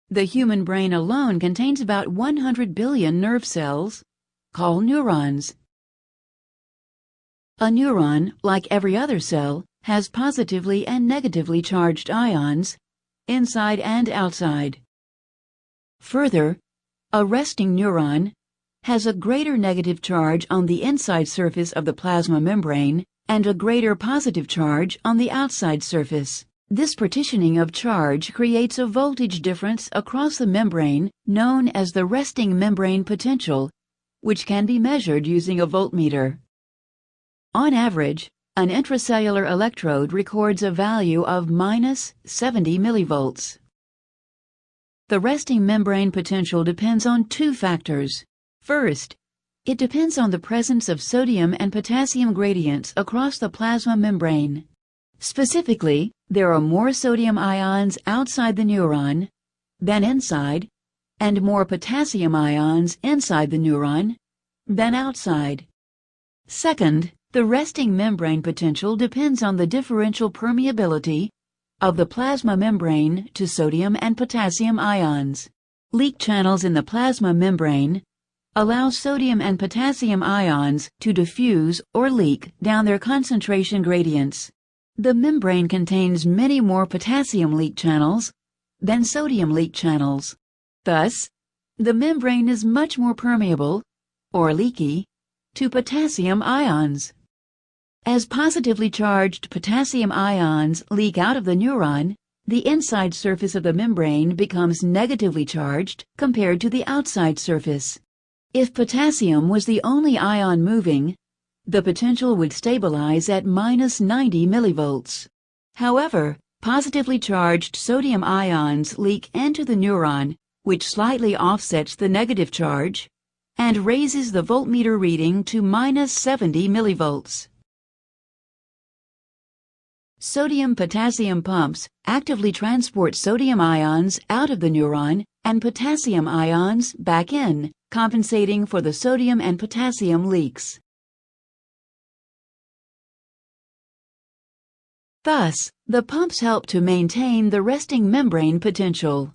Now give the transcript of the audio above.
The human brain alone contains about 100 billion nerve cells, called neurons. A neuron, like every other cell, has positively and negatively charged ions, inside and outside. Further, a resting neuron has a greater negative charge on the inside surface of the plasma membrane and a greater positive charge on the outside surface. This partitioning of charge creates a voltage difference across the membrane known as the resting membrane potential, which can be measured using a voltmeter. On average, an intracellular electrode records a value of minus 70 millivolts. The resting membrane potential depends on two factors. First, it depends on the presence of sodium and potassium gradients across the plasma membrane. Specifically, there are more sodium ions outside the neuron than inside, and more potassium ions inside the neuron than outside. Second, the resting membrane potential depends on the differential permeability of the plasma membrane to sodium and potassium ions. Leak channels in the plasma membrane allow sodium and potassium ions to diffuse or leak down their concentration gradients. The membrane contains many more potassium leak channels than sodium leak channels. Thus, the membrane is much more permeable, or leaky, to potassium ions. As positively charged potassium ions leak out of the neuron, the inside surface of the membrane becomes negatively charged compared to the outside surface. If potassium was the only ion moving, the potential would stabilize at minus 90 millivolts. However, positively charged sodium ions leak into the neuron, which slightly offsets the negative charge and raises the voltmeter reading to minus 70 millivolts. Sodium-potassium pumps actively transport sodium ions out of the neuron and potassium ions back in, compensating for the sodium and potassium leaks. Thus, the pumps help to maintain the resting membrane potential.